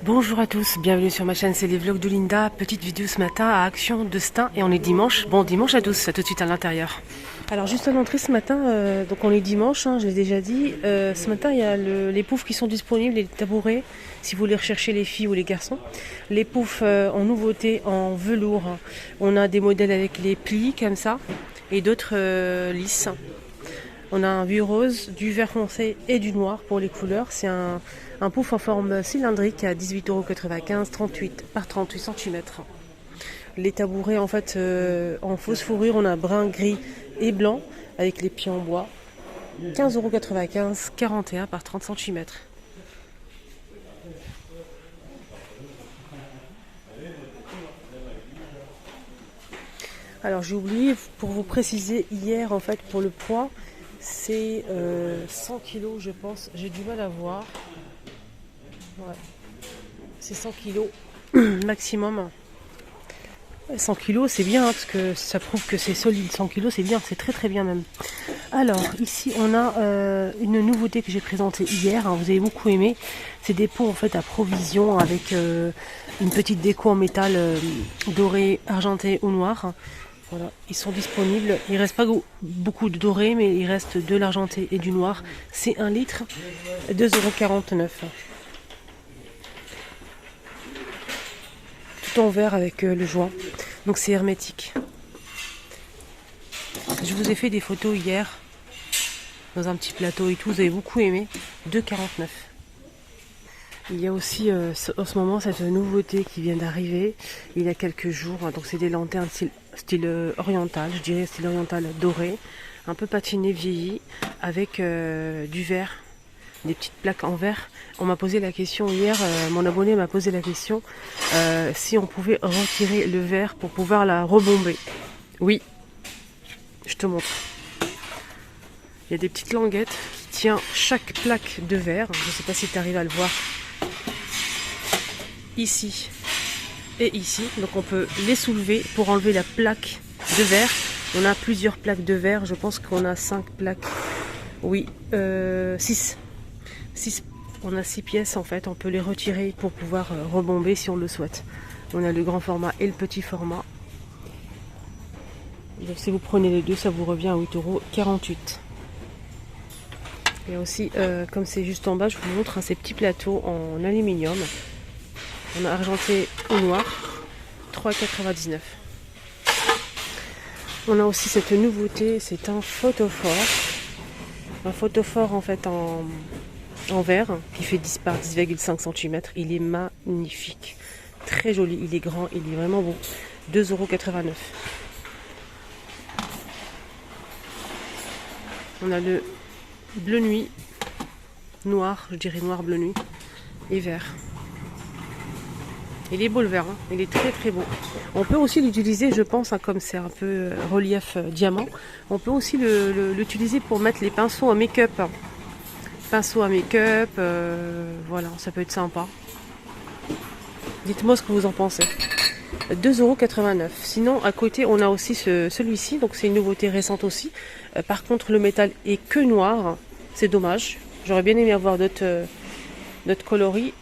Bonjour à tous, bienvenue sur ma chaîne, c'est les vlogs de Linda. Petite vidéo ce matin à Action de Stein et on est dimanche. Bon dimanche à tous, tout de suite à l'intérieur. Alors juste à l'entrée ce matin, donc on est dimanche, je l'ai déjà dit. Ce matin il y a les poufs qui sont disponibles, les tabourets, si vous voulez rechercher les filles ou les garçons. Les poufs en nouveauté en velours. On a des modèles avec les plis comme ça et d'autres lisses. On a un vieux rose, du vert foncé et du noir pour les couleurs. C'est un pouf en forme cylindrique à 18,95 €, 38 par 38 cm. Les tabourets en fait en fausse fourrure, on a brun, gris et blanc avec les pieds en bois. 15,95 €, 41 par 30 cm. Alors j'ai oublié pour vous préciser hier en fait pour le poids. C'est 100 kg je pense, j'ai du mal à voir. Ouais. C'est 100 kg maximum. 100 kg c'est bien parce que ça prouve que c'est solide. 100 kg c'est bien, c'est très très bien même. Alors ici on a une nouveauté que j'ai présentée hier, vous avez beaucoup aimé. C'est des pots en fait à provision avec une petite déco en métal doré, argenté ou noir. Voilà, ils sont disponibles. Il ne reste pas beaucoup de doré, mais il reste de l'argenté et du noir. C'est 1 litre, 2,49 €. Tout en verre avec le joint. Donc c'est hermétique. Je vous ai fait des photos hier dans un petit plateau et tout. Vous avez beaucoup aimé. 2,49 €. Il y a aussi en ce moment cette nouveauté qui vient d'arriver il y a quelques jours. Donc c'est des lanternes style oriental, je dirais style oriental doré, un peu patiné, vieilli, avec du verre, des petites plaques en verre. On m'a posé la question hier, mon abonné m'a posé la question si on pouvait retirer le verre pour pouvoir la rebomber. Oui, je te montre. Il y a des petites languettes qui tiennent chaque plaque de verre. Je ne sais pas si tu arrives à le voir. Ici et ici. Donc on peut les soulever pour enlever la plaque de verre. On a plusieurs plaques de verre. Je pense qu'on a 5 plaques. Oui, 6. On a 6 pièces en fait. On peut les retirer pour pouvoir rebomber si on le souhaite. On a le grand format et le petit format. Donc si vous prenez les deux, ça vous revient à 8,48 €. Il y a aussi, comme c'est juste en bas, je vous montre ces petits plateaux en aluminium. On a argenté au noir, 3,99 €. On a aussi cette nouveauté, c'est un photophore. Un photophore en fait en verre qui fait 10 par 10,5 cm. Il est magnifique, très joli, il est grand, il est vraiment beau. 2,89 €. On a le bleu nuit, noir, je dirais noir, bleu nuit et vert. Il est beau le vert, il est très très beau. On peut aussi l'utiliser, je pense, comme c'est un peu relief diamant, on peut aussi l'utiliser pour mettre les pinceaux à make-up. Pinceaux à make-up, voilà, ça peut être sympa. Dites-moi ce que vous en pensez. 2,89 €. Sinon, à côté, on a aussi celui-ci, donc c'est une nouveauté récente aussi. Par contre, le métal est que noir, c'est dommage. J'aurais bien aimé avoir d'autres coloris,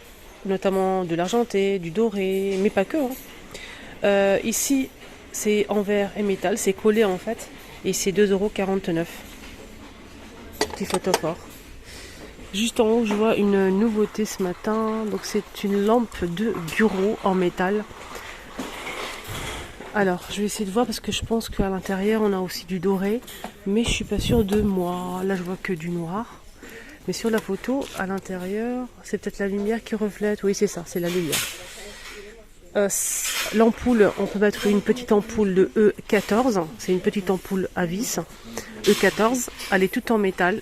notamment de l'argenté, du doré, mais pas que. Ici, c'est en verre et métal, c'est collé en fait, et c'est 2,49 €. Petit photophore. Juste en haut, je vois une nouveauté ce matin, donc c'est une lampe de bureau en métal. Alors, je vais essayer de voir parce que je pense qu'à l'intérieur, on a aussi du doré, mais je suis pas sûre de moi. Là, je vois que du noir. Mais sur la photo, à l'intérieur, c'est peut-être la lumière qui reflète. Oui, c'est ça, c'est la lumière. L'ampoule, on peut mettre une petite ampoule de E14. C'est une petite ampoule à vis. E14, elle est toute en métal.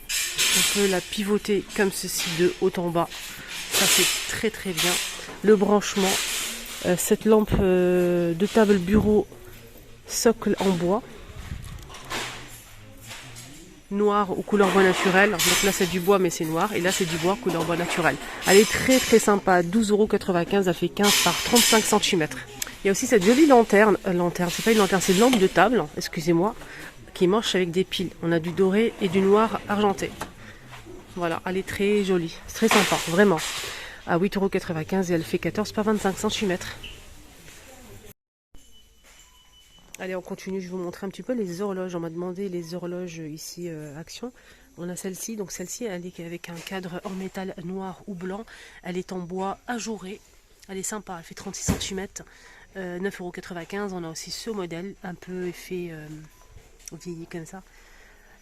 On peut la pivoter comme ceci de haut en bas. Ça, c'est très très bien. Le branchement, cette lampe de table bureau socle en bois. Noir ou couleur bois naturel. Donc là c'est du bois mais c'est noir. Et là c'est du bois couleur bois naturel. Elle est très très sympa. 12,95 €. Elle fait 15 par 35 cm. Il y a aussi cette jolie lanterne. C'est pas une lanterne, c'est une lampe de table. Excusez-moi. Qui marche avec des piles. On a du doré et du noir argenté. Voilà, elle est très jolie. C'est très sympa, vraiment. à 8,95 € et elle fait 14 par 25 cm. Allez, on continue, je vais vous montrer un petit peu les horloges. On m'a demandé les horloges ici, Action. On a celle-ci, donc celle-ci, elle est avec un cadre en métal noir ou blanc. Elle est en bois ajouré. Elle est sympa, elle fait 36 cm, 9,95 €. On a aussi ce modèle, un peu effet vieilli comme ça.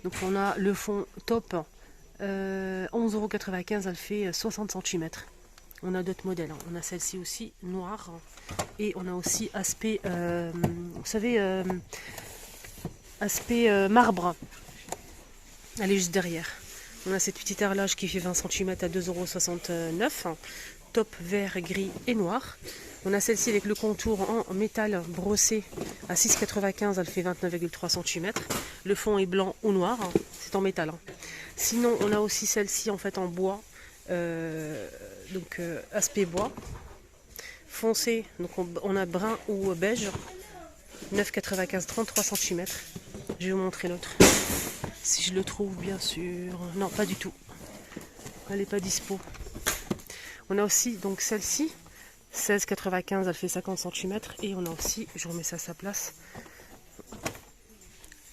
Donc on a le fond top, 11,95 €, elle fait 60 cm. On a d'autres modèles, hein. On a celle-ci aussi, noire. Et on a aussi aspect, vous savez, aspect marbre. Elle est juste derrière. On a cette petite horloge qui fait 20 cm à 2,69 €. Top vert, gris et noir. On a celle-ci avec le contour en métal brossé à 6,95 €. Elle fait 29,3 cm. Le fond est blanc ou noir. C'est en métal, hein. Sinon, on a aussi celle-ci en fait en bois. Aspect bois foncé, donc on a brun ou beige, 9,95 €, 33 cm. Je vais vous montrer l'autre si je le trouve, bien sûr. Non, pas du tout, elle n'est pas dispo. On a aussi donc celle-ci, 16,95 €, elle fait 50 cm. Et on a aussi, je remets ça à sa place,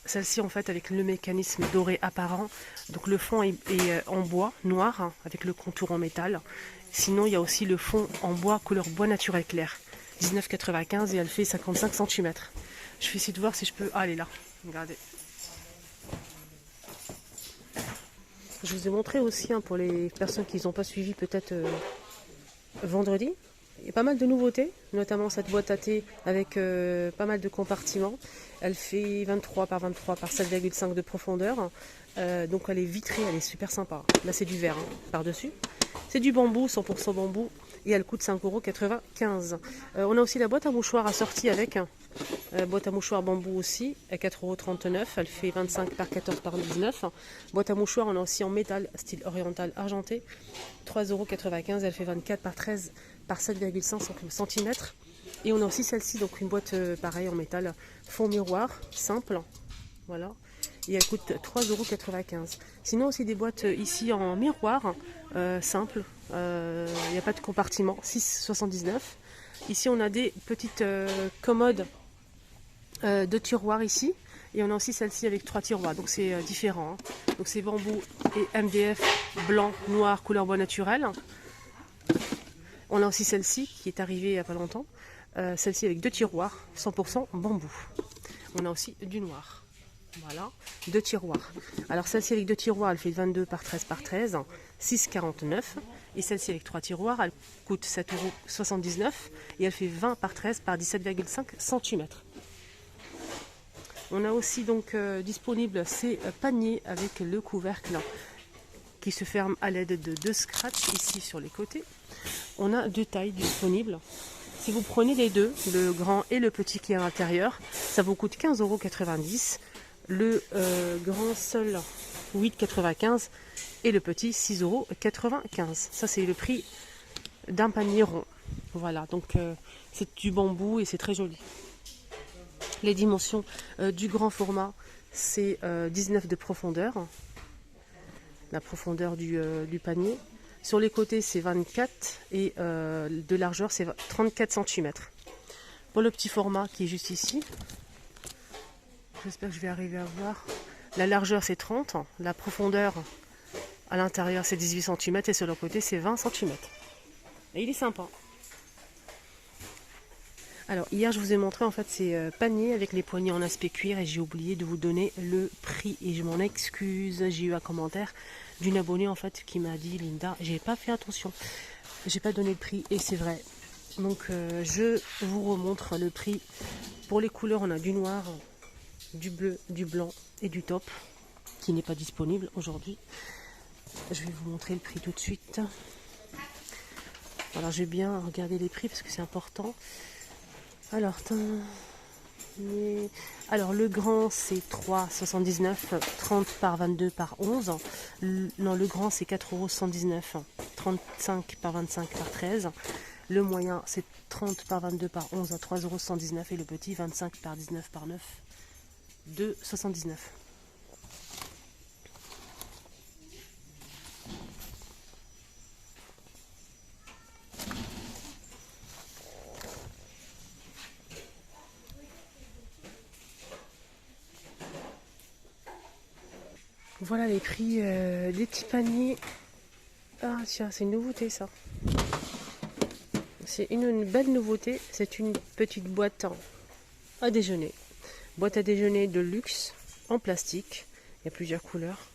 celle-ci en fait avec le mécanisme doré apparent. Donc le fond est en bois noir, hein, avec le contour en métal. Sinon il y a aussi le fond en bois couleur bois naturel clair, 19,95 € et elle fait 55 cm. Je vais essayer de voir si je peux... Ah, elle est là, regardez. Je vous ai montré aussi, hein, pour les personnes qui n'ont pas suivi peut-être vendredi. Il y a pas mal de nouveautés, notamment cette boîte à thé avec pas mal de compartiments. Elle fait 23 par 23 par 7,5 de profondeur. Donc elle est vitrée, elle est super sympa. Là c'est du verre, hein, par-dessus. C'est du bambou, 100% bambou. Et elle coûte 5,95 €. On a aussi la boîte à mouchoirs assortie avec. Boîte à mouchoirs bambou aussi, à 4,39 €. Elle fait 25 par 14 par 19. Boîte à mouchoirs, on a aussi en métal, style oriental argenté. 3,95 €. Elle fait 24 par 13 par 7,5 cm. Et on a aussi celle-ci, donc une boîte pareille en métal, fond miroir, simple. Voilà. Et elle coûte 3,95 €. Sinon aussi des boîtes ici en miroir, simple. Il n'y a pas de compartiment, 6,79 €. Ici on a des petites commodes de tiroirs ici. Et on a aussi celle-ci avec 3 tiroirs, donc c'est différent, hein. Donc c'est bambou et MDF blanc, noir, couleur bois naturel. On a aussi celle-ci qui est arrivée il n'y a pas longtemps. Celle-ci avec 2 tiroirs, 100% bambou. On a aussi du noir. Voilà, 2 tiroirs. Alors celle-ci avec 2 tiroirs, elle fait 22 par 13 par 13, 6,49 €. Et celle-ci avec 3 tiroirs, elle coûte 7,79 € et elle fait 20 par 13 par 17,5 cm. On a aussi donc disponible ces paniers avec le couvercle qui se ferme à l'aide de 2 scratchs ici sur les côtés. On a 2 tailles disponibles. Si vous prenez les deux, le grand et le petit qui est à l'intérieur, ça vous coûte 15,90 €. Le grand seul 8,95 € et le petit 6,95 €. Ça c'est le prix d'un panier rond. Voilà, donc c'est du bambou et c'est très joli. Les dimensions du grand format, c'est 19 de profondeur. La profondeur du panier. Sur les côtés, c'est 24 et de largeur, c'est 34 cm. Pour le petit format qui est juste ici, j'espère que je vais arriver à voir. La largeur, c'est 30. La profondeur à l'intérieur, c'est 18 cm et sur le côté, c'est 20 cm. Et il est sympa. Alors hier je vous ai montré en fait ces paniers avec les poignées en aspect cuir et j'ai oublié de vous donner le prix et je m'en excuse. J'ai eu un commentaire d'une abonnée en fait qui m'a dit: Linda, j'ai pas fait attention, j'ai pas donné le prix et c'est vrai. Donc je vous remontre le prix. Pour les couleurs, on a du noir, du bleu, du blanc et du top qui n'est pas disponible aujourd'hui. Je vais vous montrer le prix tout de suite. Alors je vais bien regarder les prix parce que c'est important. Alors le grand c'est 3,79 €, 30 par 22 par 11. Non, le grand c'est 4,119 €, 35 par 25 par 13. Le moyen c'est 30 par 22 par 11 à 3,119 € et le petit 25 par 19 par 9, 2,79 €. Voilà les prix des petits paniers. Ah tiens, c'est une nouveauté ça. C'est une belle nouveauté. C'est une petite boîte à déjeuner. Boîte à déjeuner de luxe en plastique. Il y a plusieurs couleurs.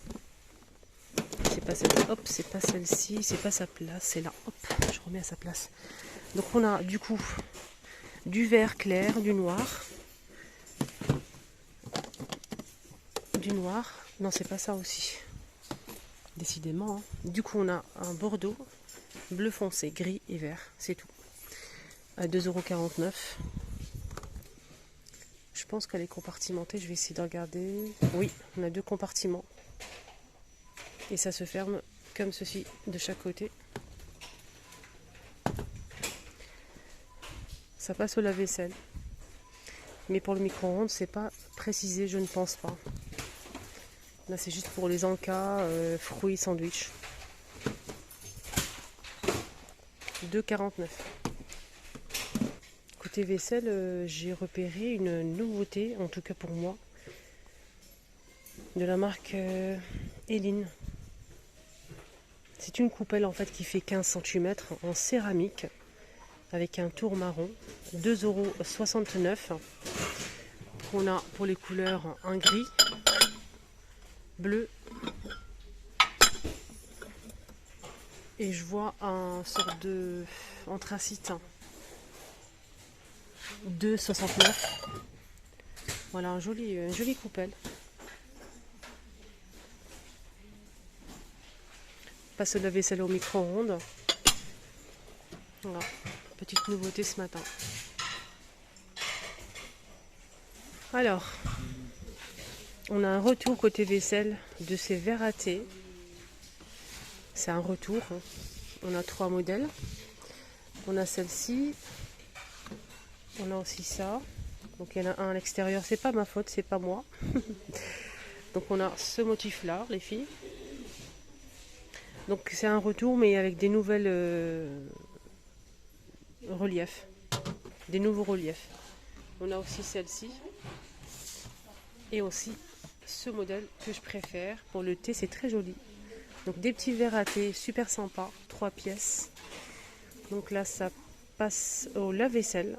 C'est pas celle-ci, hop, c'est pas celle-ci, c'est pas sa place, c'est là, hop, je remets à sa place. Donc on a du coup du vert clair, du noir. Non, c'est pas ça aussi. Décidément. Hein. Du coup, on a un bordeaux, bleu foncé, gris et vert. C'est tout. À 2,49 €. Je pense qu'elle est compartimentée. Je vais essayer de regarder. Oui, on a 2 compartiments. Et ça se ferme comme ceci de chaque côté. Ça passe au lave-vaisselle. Mais pour le micro-ondes, c'est pas précisé, je ne pense pas. Là, c'est juste pour les encas, fruits, sandwich. 2,49 €. Côté vaisselle, j'ai repéré une nouveauté, en tout cas pour moi, de la marque Eline. C'est une coupelle en fait qui fait 15 cm en céramique avec un tour marron, 2,69 €. On a pour les couleurs un gris, bleu et je vois un sorte de anthracite, 2,69 €. Voilà une jolie coupelle. Passe le lave-vaisselle au micro-ondes. Voilà, petite nouveauté ce matin. Alors, on a un retour côté vaisselle de ces verres à thé. C'est un retour. On a 3 modèles. On a celle-ci. On a aussi ça. Donc il y en a un à l'extérieur. C'est pas ma faute, c'est pas moi. Donc on a ce motif-là, les filles. Donc c'est un retour, mais avec des nouvelles reliefs. Des nouveaux reliefs. On a aussi celle-ci. Et aussi ce modèle que je préfère. Pour le thé, c'est très joli. Donc des petits verres à thé, super sympa. 3 pièces. Donc là, ça passe au lave-vaisselle.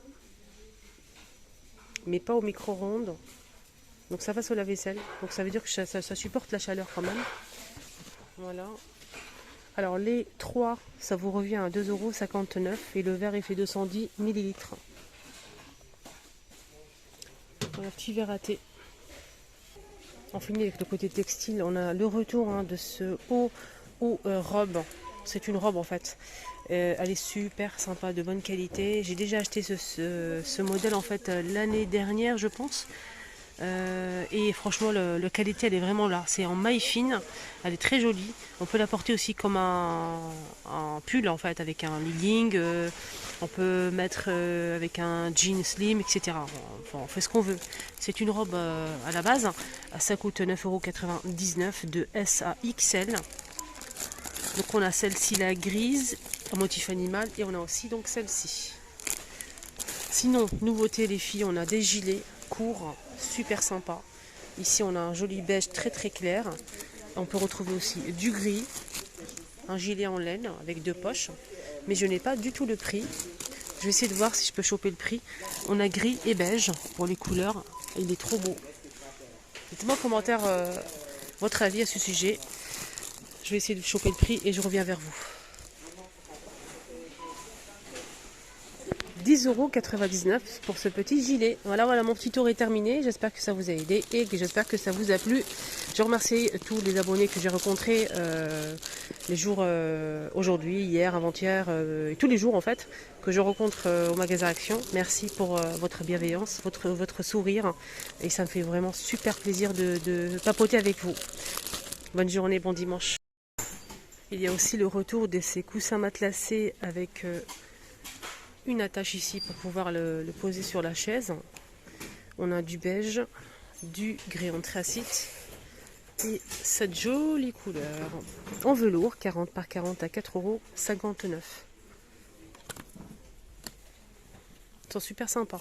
Mais pas au micro-ondes. Donc ça passe au lave-vaisselle. Donc ça veut dire que ça supporte la chaleur quand même. Voilà. Alors les 3, ça vous revient à 2,59 € et le verre il fait 210 ml. Voilà, petit verre à thé. On finit avec le côté textile. On a le retour de ce haut robe. C'est une robe en fait. Elle est super sympa, de bonne qualité. J'ai déjà acheté ce modèle en fait l'année dernière, je pense. Et franchement, la qualité elle est vraiment là. C'est en maille fine, elle est très jolie. On peut la porter aussi comme un pull en fait, avec un legging. On peut mettre avec un jean slim, etc. Enfin, on fait ce qu'on veut. C'est une robe à la base. Ça coûte 9,99 € de S à XL. Donc on a celle-ci la grise, en motif animal, et on a aussi donc celle-ci. Sinon, nouveauté les filles, on a des gilets courts, super sympa. Ici on a un joli beige très très clair. On peut retrouver aussi du gris, un gilet en laine avec 2 poches. Mais je n'ai pas du tout le prix. Je vais essayer de voir si je peux choper le prix. On a gris et beige pour les couleurs. Il est trop beau. Dites-moi en commentaire votre avis à ce sujet. Je vais essayer de choper le prix et je reviens vers vous. 10,99 € pour ce petit gilet. Voilà, mon petit tour est terminé. J'espère que ça vous a aidé et que j'espère que ça vous a plu. Je remercie tous les abonnés que j'ai rencontrés les jours aujourd'hui, hier, avant-hier, et tous les jours en fait, que je rencontre au magasin Action. Merci pour votre bienveillance, votre sourire. Et ça me fait vraiment super plaisir de papoter avec vous. Bonne journée, bon dimanche. Il y a aussi le retour de ces coussins matelassés avec une attache ici pour pouvoir le poser sur la chaise. On a du beige, du gris anthracite et cette jolie couleur en velours 40 par 40 à 4,59 €. Ils sont super sympas.